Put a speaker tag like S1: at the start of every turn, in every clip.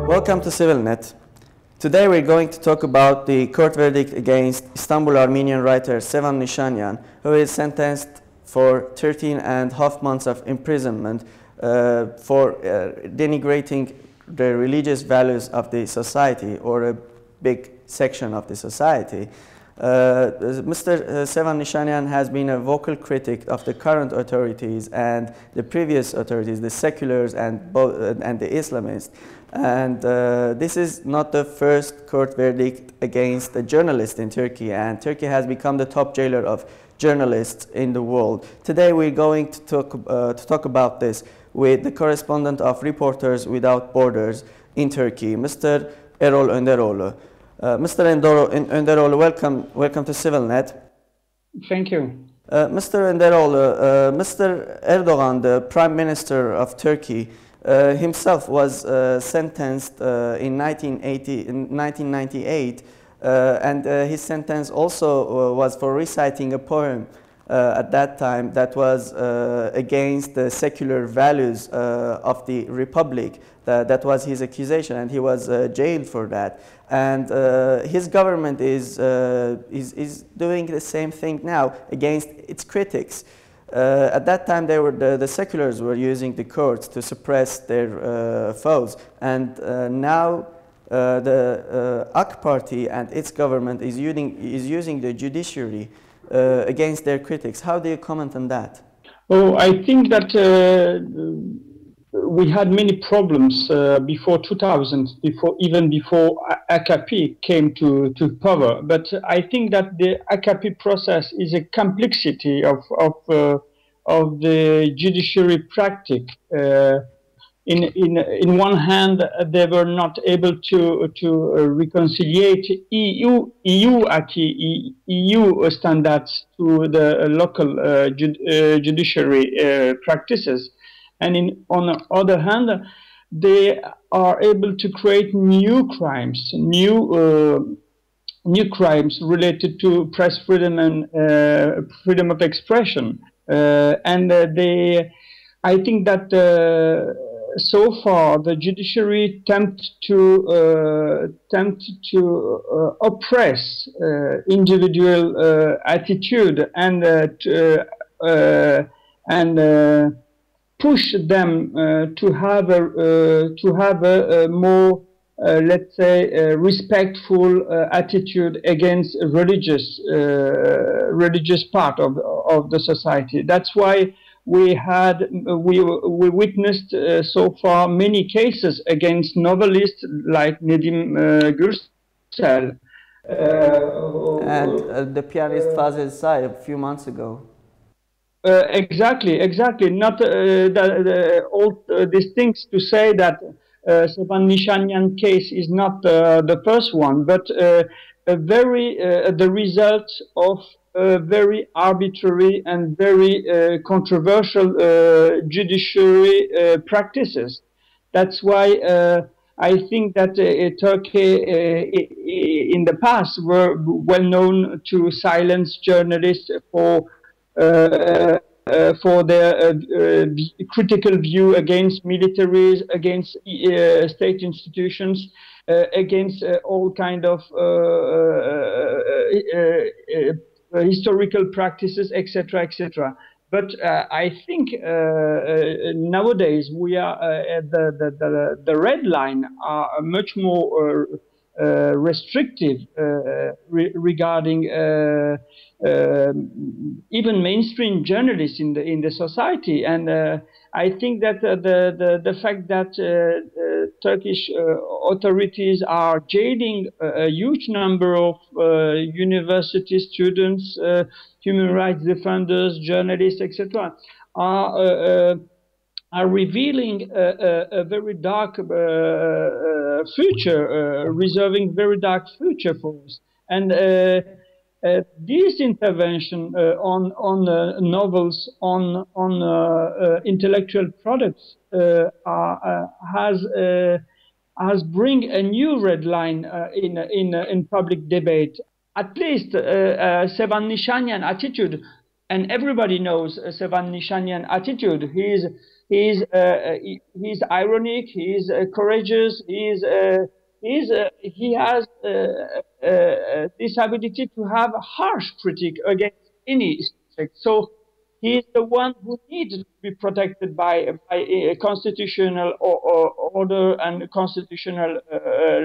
S1: Welcome to CivilNet. Today we're going to talk about the court verdict against Istanbul-Armenian writer Sevan Nisanyan, who is sentenced for 13.5 months of imprisonment for denigrating the religious values of the society, or a big section of the society. Mr. Sevan Nisanyan has been a vocal critic of the current authorities and the previous authorities, the seculars and the Islamists. And this is not the first court verdict against a journalist in Turkey, and Turkey has become the top jailer of journalists in the world. Today we're going to talk about this with the correspondent of Reporters Without Borders in Turkey, Mr. Erol Onderoglu. Mr. Onderoglu, welcome to CivilNet.
S2: Thank you.
S1: Mr. Onderoglu, Mr. Erdogan, the Prime Minister of Turkey, himself was sentenced in 1998, and his sentence also was for reciting a poem at that time that was against the secular values of the Republic. That was his accusation, and he was jailed for that. And his government is doing the same thing now against its critics. At that time, the seculars were using the courts to suppress their foes, and now the AK Party and its government is using the judiciary against their critics. How do you comment on that?
S2: Oh, I think that we had many problems before 2000, even before AKP came to power. But I think that the AKP process is a complexity of the judiciary practice. In one hand, they were not able to reconciliate EU standards to the local judiciary practices. And on the other hand, they are able to create new crimes, new crimes related to press freedom and freedom of expression. I think that so far the judiciary attempts to oppress individual attitude and push them to have a more, let's say, respectful attitude against religious part of the society. That's why we witnessed so far many cases against novelists like Nedim Gürsel
S1: and the pianist Fazil Say a few months ago.
S2: Exactly. Not all these things to say that Sevan Nisanyan case is not the first one, but the result of very arbitrary and very controversial judiciary practices. That's why I think that Turkey in the past were well known to silence journalists for their critical view against militaries, against state institutions, against all kind of historical practices, etc., etc. But I think nowadays we are the red line are much more restrictive regarding even mainstream journalists in the society, and I think that the fact that Turkish authorities are jailing a huge number of university students, human rights defenders, journalists, etc., are revealing a very dark future, reserving very dark future for us. And this intervention on novels, on intellectual products, has bring a new red line in public debate. At least Sevan Nisanyan attitude and everybody knows Sevan Nisanyan attitude. He's ironic. He's courageous. He has this ability to have a harsh critique against any subject. So he's the one who needs to be protected by a constitutional order and constitutional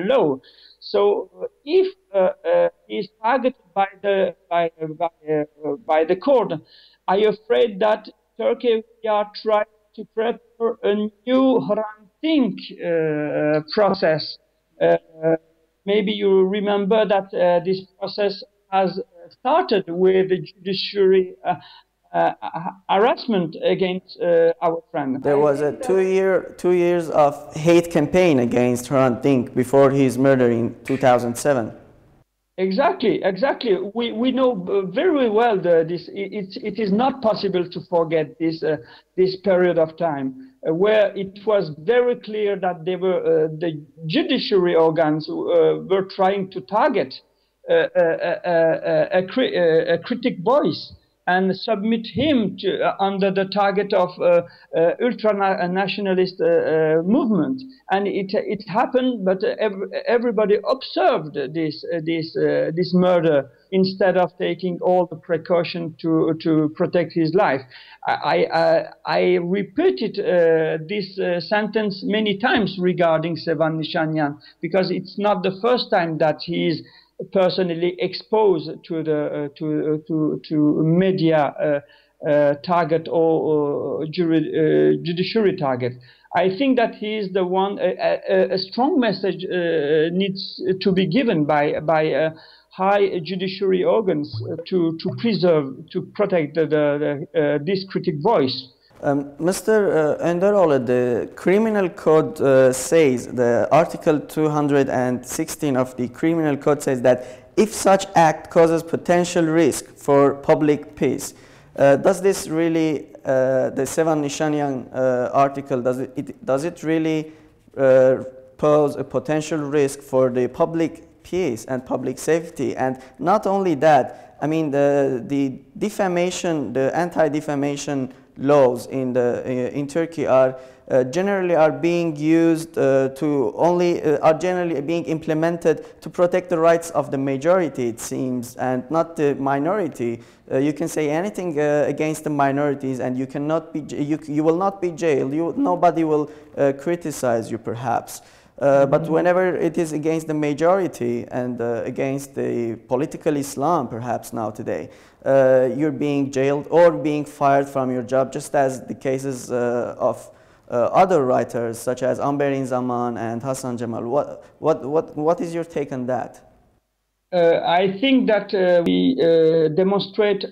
S2: law. So if he's targeted by the court, I'm afraid that Turkey are trying to prepare a new Hrant Dink process. Maybe you remember that this process has started with the judiciary harassment against our friend.
S1: There was a 2 years of hate campaign against Hrant Dink before his murder in 2007.
S2: Exactly. We know very well it is not possible to forget this period of time where it was very clear that the judiciary organs were trying to target a critic voice and submit him under the target of ultra-nationalist movement. And it happened, but everybody observed this murder instead of taking all the precaution to protect his life. I repeated this sentence many times regarding Sevan Nisanyan, because it's not the first time that he is personally exposed to the to media target or judiciary target. I think that he is the one. A strong message needs to be given by high judiciary organs to protect this critic voice.
S1: Mr. Onderoglu, the criminal code says, the article 216 of the criminal code says that if such act causes potential risk for public peace, does this really, the Sevan Nisanyan article, does it really pose a potential risk for the public peace and public safety? And not only that, I mean, the defamation, the anti-defamation laws in Turkey are generally being used generally being implemented to protect the rights of the majority, it seems, and not the minority. You can say anything against the minorities, and you cannot be you will not be jailed. Nobody will criticize you, perhaps. But whenever it is against the majority and against the political Islam, perhaps now today, you're being jailed or being fired from your job, just as the cases of other writers such as Amberin Zaman and Hassan Jamal. What is your take on that?
S2: I think that we demonstrate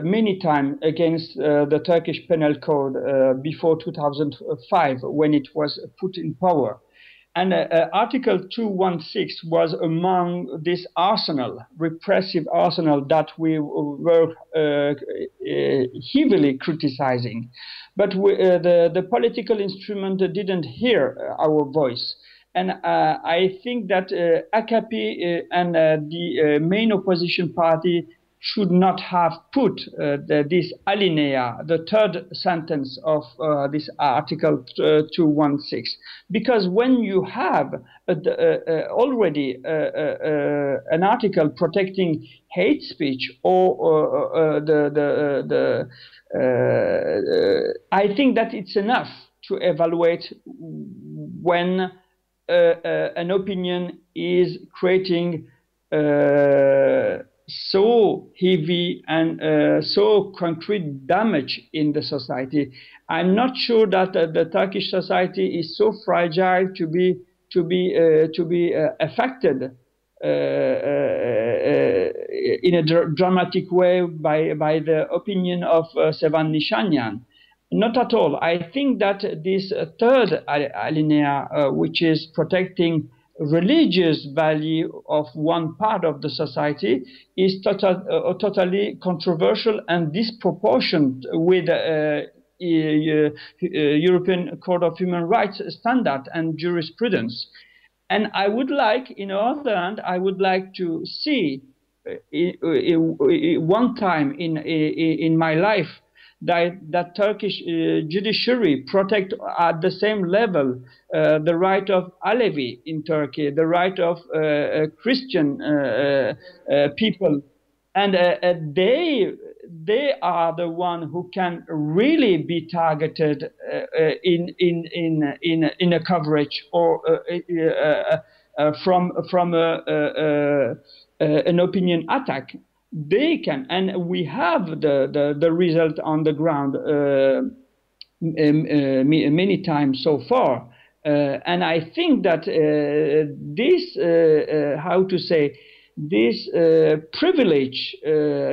S2: many times against the Turkish Penal Code before 2005 when it was put in power. And Article 216 was among this arsenal, repressive arsenal that we were heavily criticizing. But the political instrument didn't hear our voice. And I think that AKP and the main opposition party should not have put this alinea, the third sentence of this Article 216, because when you have already an article protecting hate speech or I think that it's enough to evaluate when an opinion is creating so heavy and so concrete damage in the society. I'm not sure that the Turkish society is so fragile to be affected in a dramatic way by the opinion of Sevan Nisanyan. Not at all. I think that this third alinea, which is protecting religious value of one part of the society, is totally controversial and disproportionate with European Court of Human Rights standard and jurisprudence. And I would like, on the other hand, I would like to see one time in my life that Turkish judiciary protect at the same level the right of Alevi in Turkey, the right of Christian people, and they are the one who can really be targeted in a coverage or from an opinion attack. They can, and we have the result on the ground many times so far. And I think that this, how to say, this privilege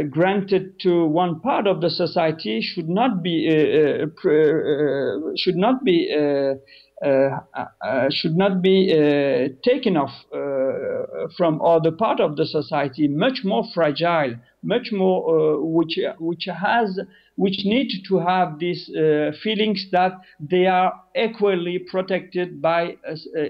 S2: granted to one part of the society should not be taken off from other part of the society, much more fragile, much more which need to have these feelings that they are equally protected by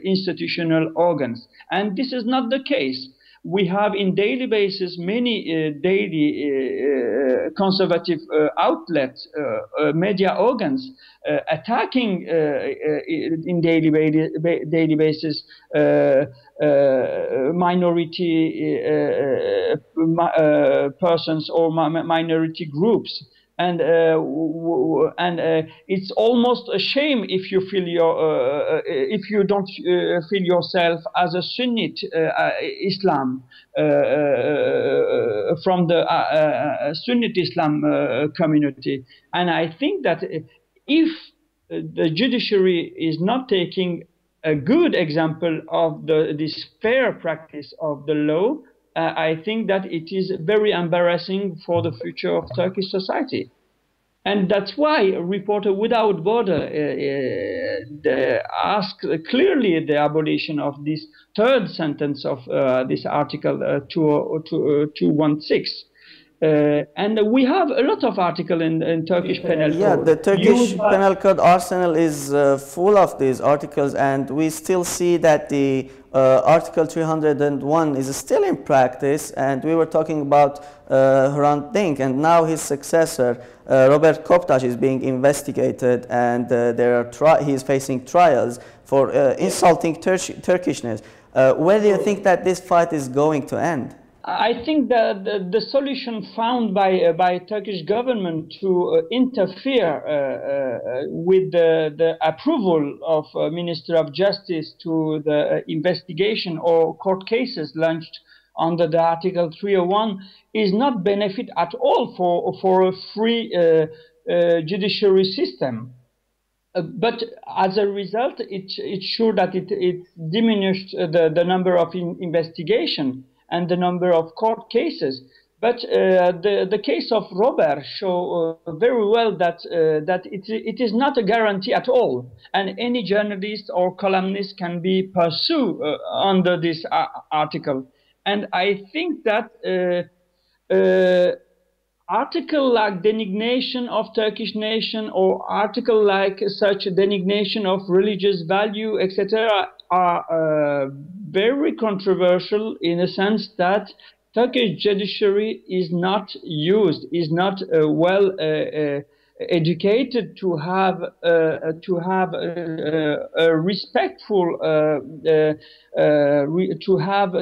S2: institutional organs, and this is not the case. We have in daily basis many daily conservative outlets, media organs attacking in daily basis minority persons or minority groups. And it's almost a shame if you feel if you don't feel yourself as a Sunnite Islam from the Sunnite Islam community. And I think that if the judiciary is not taking a good example of this fair practice of the law, I think that it is very embarrassing for the future of Turkish society. And that's why Reporter Without Border asked clearly the abolition of this third sentence of this Article 216. And we have a lot of articles in Turkish penal code.
S1: Yeah, the Turkish penal code arsenal is full of these articles, and we still see that the Article 301 is still in practice, and we were talking about Hrant Dink, and now his successor, Robert Koptaş, is being investigated, and he is facing trials for insulting Turkishness. Where do you think that this fight is going to end?
S2: I think that the solution found by Turkish government to interfere with the approval of Minister of Justice to the investigation or court cases launched under the Article 301 is not benefit at all for a free judiciary system. But as a result, it's sure that it diminished the number of investigation and the number of court cases. But the case of Robert show very well that it is not a guarantee at all, and any journalist or columnist can be pursued under this article. And I think that article like denigration of Turkish nation or article like such denigration of religious value, etc., are very controversial in a sense that Turkish judiciary is not well educated to have a respectful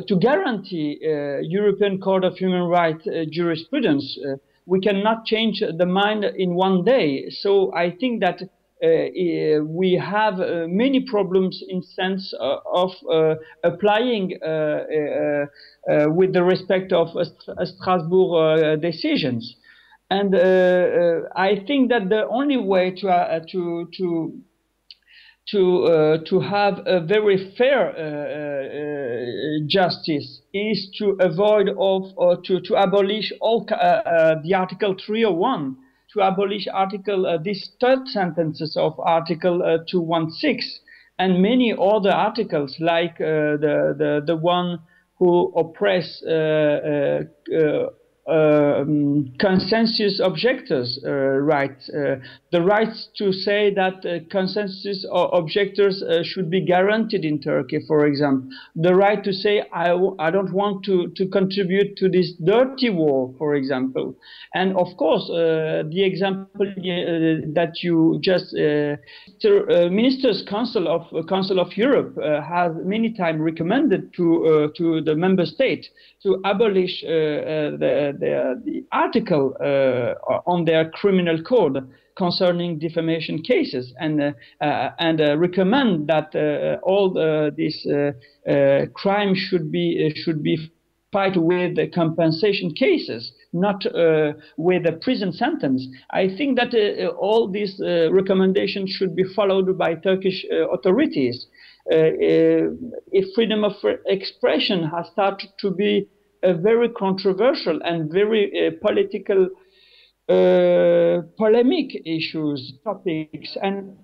S2: to guarantee European Court of Human Rights jurisprudence. We cannot change the mind in one day. So I think that we have many problems in sense of applying with the respect of Strasbourg decisions. And I think that the only way to have a very fair justice is to avoid to abolish all the Article 301, to abolish these third sentences of Article 216 and many other articles like the one who oppress consensus objectors' rights, the rights to say that consensus objectors should be guaranteed in Turkey, for example, the right to say I don't want to contribute to this dirty war, for example, and of course the example that you just Ministers' Council of Europe has many times recommended to the member state to abolish the article on their criminal code concerning defamation cases, and recommend that all these crimes should be fight with the compensation cases, not with a prison sentence. I think that all these recommendations should be followed by Turkish authorities. If freedom of expression has started to be a very controversial and very political polemic issues, topics, and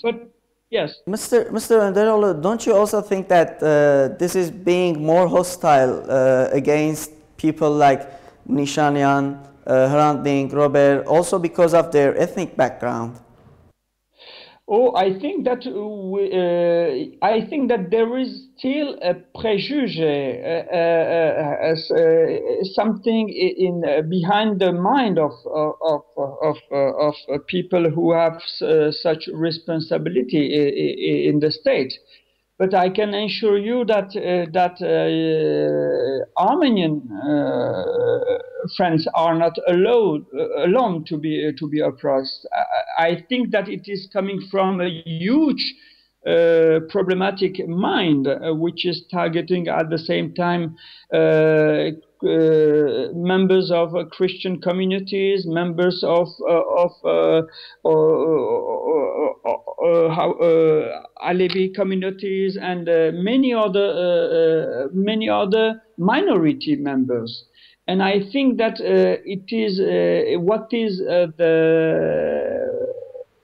S2: but yes.
S1: Mr. Onderoglu, don't you also think that this is being more hostile against people like Nisanyan, Hrant Dink, Robert, also because of their ethnic background?
S2: Oh, I think that there is still a préjugé, something behind the mind of people who have such responsibility in the state. But I can assure you that Armenian friends are not alone to be oppressed. I think that it is coming from a huge problematic mind, which is targeting at the same time members of Christian communities, members of Alevi communities, and many other minority members. And I think that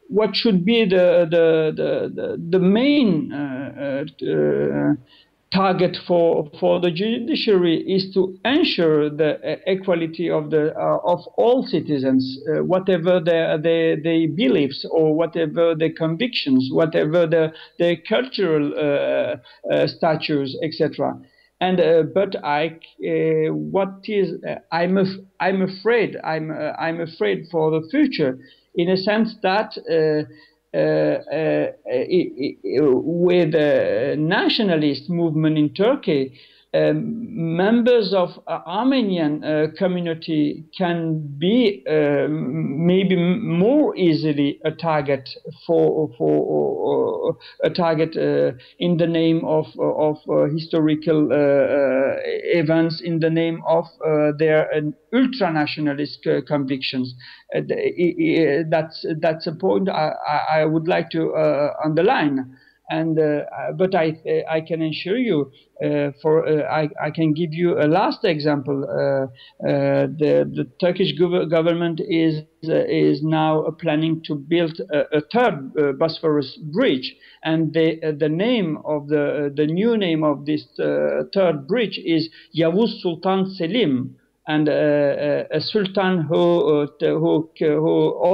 S2: what should be the main target for the judiciary is to ensure the equality of all citizens, whatever their beliefs or whatever their convictions, whatever their cultural statues, etc. And but I'm afraid for the future, in a sense that with the nationalist movement in Turkey, members of Armenian community can be maybe more easily a target in the name of historical events, in the name of their ultra-nationalist convictions. That's a point I would like to underline. And but I can assure you, I can give you a last example. The Turkish government is now planning to build a third Bosphorus bridge, and the name of the new name of this third bridge is Yavuz Sultan Selim. And a sultan who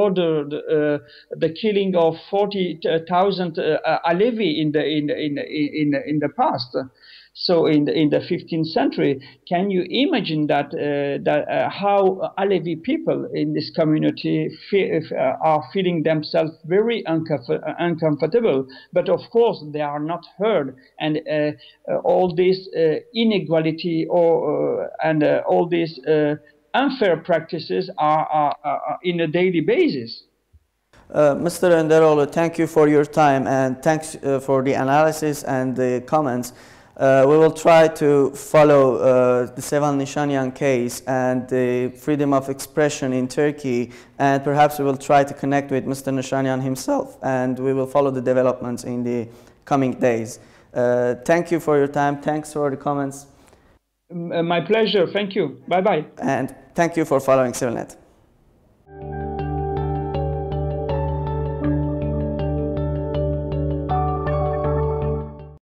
S2: ordered the killing of 40,000 Alevi in the past. So in the 15th century, can you imagine that how Alevi people in this community are feeling themselves very uncomfortable? But of course, they are not heard, and all this inequality and all these unfair practices are in a daily basis.
S1: Mr. Onderoglu, thank you for your time, and thanks for the analysis and the comments. We will try to follow the Sevan Nisanyan case and the freedom of expression in Turkey, and perhaps we will try to connect with Mr. Nisanyan himself, and we will follow the developments in the coming days. Thank you for your time. Thanks for the comments.
S2: My pleasure. Thank you. Bye-bye.
S1: And thank you for following Sevanet.